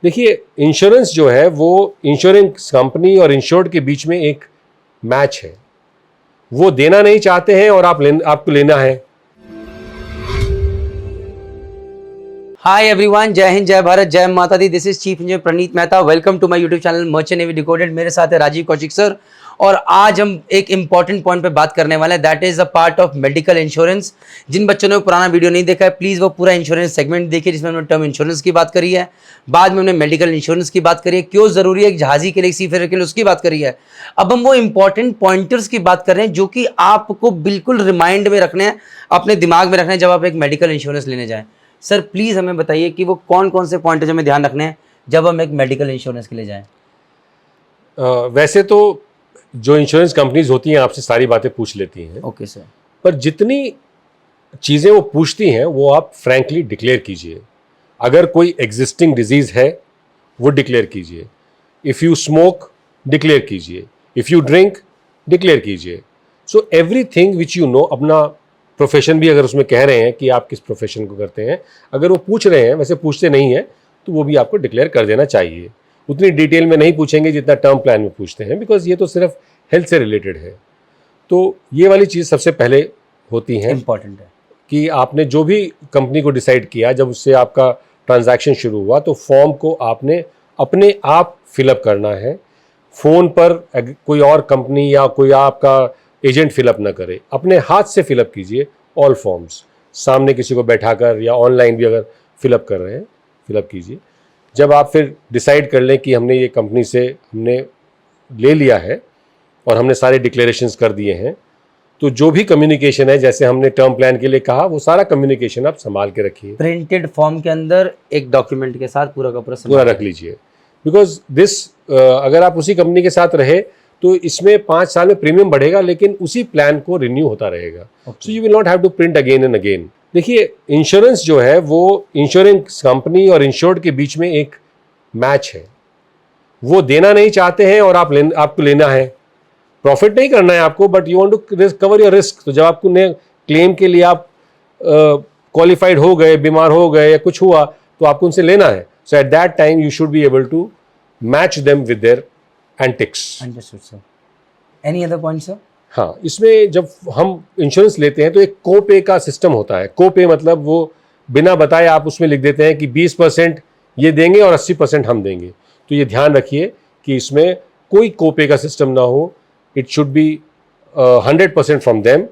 देखिए, इंश्योरेंस जो है वो इंश्योरेंस कंपनी और इंश्योर्ड के बीच में एक मैच है। वो देना नहीं चाहते हैं और आपको लेना है। हाय एवरीवन, जय हिंद, जय भारत, जय माता दी। This is chief engineer Praneet Mehta. Welcome to my YouTube channel merchant navy decoded. मेरे साथ है राजीव कौशिक सर और आज हम एक इंपॉर्टेंट पॉइंट पे बात करने वाले हैं, that is a part of medical insurance. जिन बच्चों ने पुराना वीडियो नहीं देखा है, प्लीज वो पूरा इंश्योरेंस सेगमेंट देखिए, जिसमें हमने टर्म इंश्योरेंस की बात करी है, बाद में हमने मेडिकल इंश्योरेंस की बात करी है, क्यों जरूरी है जहाजी के लिए, सीफेयर के लिए, उसकी बात करी है। अब हम वो इंपॉर्टेंट पॉइंटर्स की बात कर रहे हैं जो कि आपको बिल्कुल रिमाइंड में रखने हैं, अपने दिमाग में रखने हैं जब आप एक मेडिकल इंश्योरेंस लेने जाएं। सर प्लीज़ हमें बताइए कि वो कौन कौन से पॉइंट हमें ध्यान रखने हैं जब हम एक मेडिकल इंश्योरेंस के लिए जाएं। वैसे तो जो इंश्योरेंस कंपनीज होती हैं आपसे सारी बातें पूछ लेती हैं। Okay sir. पर जितनी चीज़ें वो पूछती हैं वो आप फ्रैंकली डिक्लेयर कीजिए। अगर कोई एग्जिस्टिंग डिजीज़ है वो डिक्लेयर कीजिए। इफ़ यू स्मोक डिक्लेयर कीजिए। इफ़ यू ड्रिंक डिक्लेयर कीजिए। So everything which you know, अपना प्रोफेशन भी अगर उसमें कह रहे हैं कि आप किस प्रोफेशन को करते हैं, अगर वो पूछ रहे हैं, वैसे पूछते नहीं हैं, तो वो भी आपको डिक्लेयर कर देना चाहिए। उतनी डिटेल में नहीं पूछेंगे जितना टर्म प्लान में पूछते हैं, बिकॉज ये तो सिर्फ हेल्थ से रिलेटेड है। तो ये वाली चीज़ सबसे पहले होती है, इंपॉर्टेंट है कि आपने जो भी कंपनी को डिसाइड किया, जब उससे आपका ट्रांजैक्शन शुरू हुआ, तो फॉर्म को आपने अपने आप फिलअप करना है। फ़ोन पर कोई और कंपनी या कोई आपका एजेंट फिलअप ना करे, अपने हाथ से फिलअप कीजिए ऑल फॉर्म्स। सामने किसी को बैठाकर या ऑनलाइन भी अगर फिलअप कर रहे हैं, फिलअप कीजिए। जब आप फिर डिसाइड कर लें कि हमने ये कंपनी से हमने ले लिया है और हमने सारे डिक्लेरेशंस कर दिए हैं, तो जो भी कम्युनिकेशन है, जैसे हमने टर्म प्लान के लिए कहा, वो सारा कम्युनिकेशन आप संभाल के रखिए। प्रिंटेड फॉर्म के अंदर एक डॉक्यूमेंट के साथ पूरा का पूरा रख लीजिए। बिकॉज दिस अगर आप उसी कंपनी के साथ रहे तो इसमें 5 साल में प्रीमियम बढ़ेगा, लेकिन उसी प्लान को रिन्यू होता रहेगा। So you will not have to print again and again. देखिए, इंश्योरेंस जो है वो इंश्योरेंस कंपनी और इंश्योर्ड के बीच में एक मैच है। वो देना नहीं चाहते हैं और आपको लेना है। प्रॉफिट नहीं करना है आपको, but you want to cover your risk. तो जब आपको क्लेम के लिए आप क्वालिफाइड हो गए, बीमार हो गए या कुछ हुआ, तो आपको उनसे लेना है। So at that time you should be able to match them with their antics. Understood sir. Any other point sir? हाँ, इसमें जब हम इंश्योरेंस लेते हैं तो एक कोपे का सिस्टम होता है। कोपे मतलब वो बिना बताए आप उसमें लिख देते हैं कि 20% ये देंगे और 80% हम देंगे। तो ये ध्यान रखिए कि इसमें कोई कोपे का सिस्टम ना हो। It should be 100% from them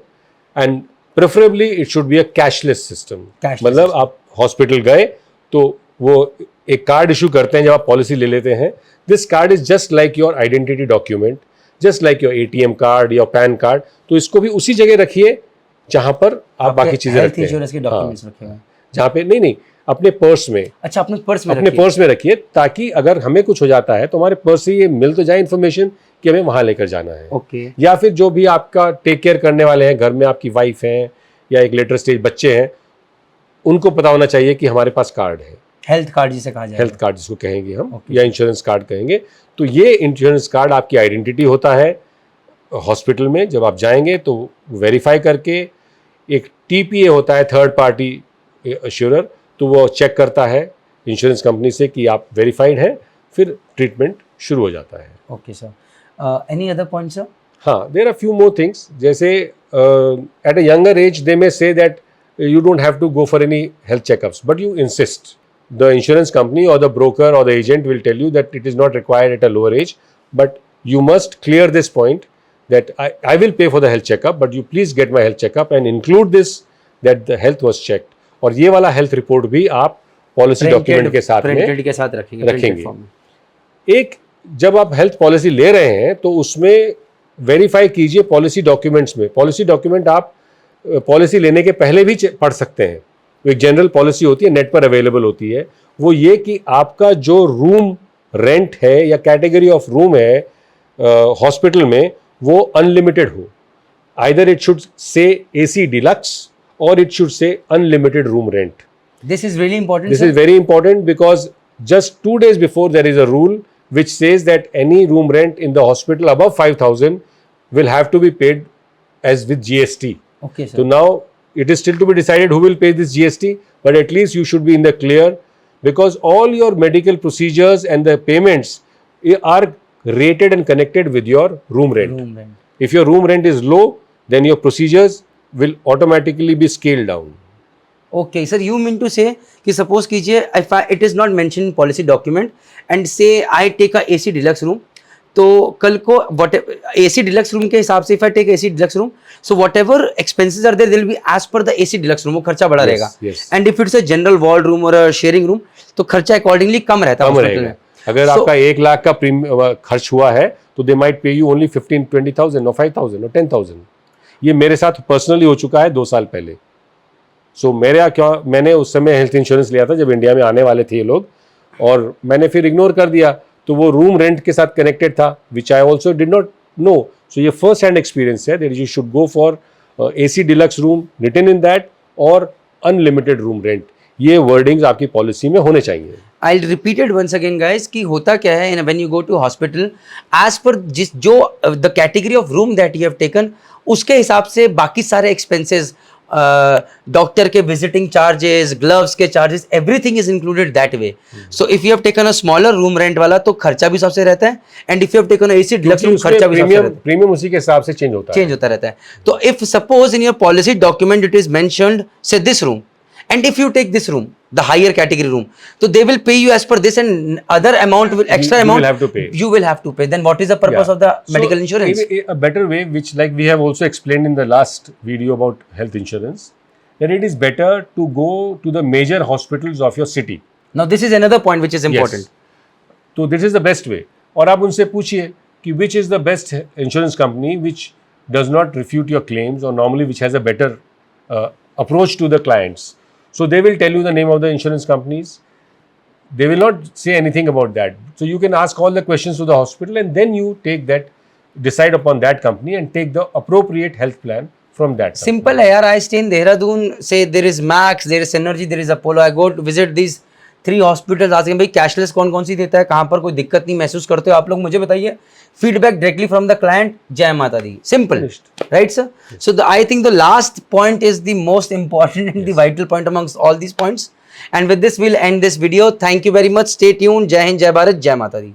and preferably it should be a cashless system. मतलब आप हॉस्पिटल गए तो वो एक कार्ड इशू करते हैं जब आप पॉलिसी ले लेते हैं। This card is just like your identity document, just like your ATM card या पैन कार्ड। तो इसको भी उसी जगह रखिए जहां पर आप बाकी चीजें रखते हैं। इंश्योरेंस के डॉक्यूमेंट्स रखे हुए हैं जहाँ पे नहीं, अपने पर्स में। अच्छा, अपने पर्स में रखिए, ताकि अगर हमें कुछ हो जाता है तो हमारे पर्स से ये मिल तो जाए इन्फॉर्मेशन कि हमें वहां लेकर जाना है। ओके। या फिर जो भी आपका टेक केयर करने वाले हैं, घर में आपकी वाइफ है या एक लेटर स्टेज बच्चे हैं, उनको पता होना चाहिए कि हमारे पास कार्ड है। हेल्थ कार्ड जिसे कहा जाए, हेल्थ कार्ड जिसको कहेंगे हम, या इंश्योरेंस कार्ड कहेंगे। तो ये इंश्योरेंस कार्ड आपकी आइडेंटिटी होता है। हॉस्पिटल में जब आप जाएंगे तो वेरीफाई करके, एक TPA होता है, थर्ड पार्टी एश्योरर, तो वो चेक करता है इंश्योरेंस कंपनी से कि आप वेरीफाइड हैं, फिर ट्रीटमेंट शुरू हो जाता है। Okay sir. Any other point sir? हाँ, there are few more things. जैसे at a younger age they may say that you don't have to go for any health checkups, but you insist. The insurance company or the broker or the agent will tell you that it is not required at a lower age, but you must clear this point that I will pay for the health checkup, but you please get my health checkup and include this that the health was checked. और ये वाला health report भी आप policy document के साथ रखेंगे। एक जब आप हेल्थ पॉलिसी ले रहे हैं तो उसमें वेरीफाई कीजिए पॉलिसी डॉक्यूमेंट्स में। पॉलिसी डॉक्यूमेंट आप पॉलिसी लेने के पहले भी पढ़ सकते हैं। एक जनरल पॉलिसी होती है, नेट पर अवेलेबल होती है। वो ये कि आपका जो रूम रेंट है या कैटेगरी ऑफ रूम है हॉस्पिटल में, वो अनलिमिटेड हो। Either it should say AC deluxe और it should say unlimited room rent. This is really important. This is very important because just 2 days before there is a rule which says that any room rent in the hospital above 5,000 will have to be paid as with GST. So now it is still to be decided who will pay this GST, but at least you should be in the clear because all your medical procedures and the payments are rated and connected with your room rent. Room rent. If your room rent is low, then your procedures will automatically be scaled down. Okay, sir, you mean to say कि suppose कीजिए if it is not mentioned in policy document and say I take a AC deluxe room, तो कल को whatever AC deluxe room के हिसाब से if I take AC deluxe room, so whatever expenses are there, they will be as per the AC deluxe room, वो खर्चा बड़ा रहेगा. yes. And if it's a general ward room or a sharing room, तो खर्चा accordingly कम रहता है कम hospital रहेगा. में. अगर आपका 1 लाख का खर्च हुआ है तो दे माइट पे यू ओनली 15-20,000 और 5,000 और 10,000. ये मेरे साथ पर्सनली हो चुका है 2 साल पहले. सो मैंने उस समय हेल्थ इंश्योरेंस लिया था जब इंडिया में आने वाले थे ये लोग, और मैंने फिर इग्नोर कर दिया. तो वो रूम रेंट के साथ कनेक्टेड था, which I also did not know. So ये फर्स्ट हैंड एक्सपीरियंस है that you should go for AC deluxe room written in that और अनलिमिटेड रूम रेंट. ये वर्डिंग्स आपकी पॉलिसी में होने चाहिए. I'll repeat it once again, guys, कि होता क्या है when you go to hospital, as per जो the category of room that you have taken, उसके हिसाब से बाकी सारे expenses, डॉक्टर के visiting charges, gloves के charges, everything is included that way. So if you have taken a smaller room rent वाला तो खर्चा भी सबसे रहता है, and if you have taken a AC deluxe room खर्चा भी सबसे रहता है. प्रीमियम उसी के हिसाब से चेंज होता है. चेंज होता रहता है. तो if suppose in your policy document it is mentioned, say this room, and if you take this room, the higher category room, so they will pay you as per this, and other amount will extra you amount will have to pay. You will have to pay. Then what is the purpose Yeah. of the So, medical insurance? A better way, which like we have also explained in the last video about health insurance, that it is better to go to the major hospitals of your city. Now this is another point which is important. Yes. So this is the best way. और आप उनसे पूछिए कि which is the best insurance company which does not refute your claims or normally which has a better approach to the clients. So they will tell you the name of the insurance companies. They will not say anything about that. So you can ask all the questions to the hospital and then you take that, decide upon that company and take the appropriate health plan from that company. Simple है यार. I stay in Dehradun. Say there is Max, there is Synergy, there is Apollo. I go to visit these 3 hospitals. आते हैं भाई cashless कौन कौन सी देता है, कहाँ पर कोई दिक्कत नहीं महसूस करते हो आप लोग, मुझे बताइए. Feedback directly from the client. जय माता दी. Simple, right, sir? So I think the last point is the most important and the vital point amongst all these points. And with this, we'll end this video. Thank you very much. Stay tuned. जय हिंद, जय भारत, जय माता दी.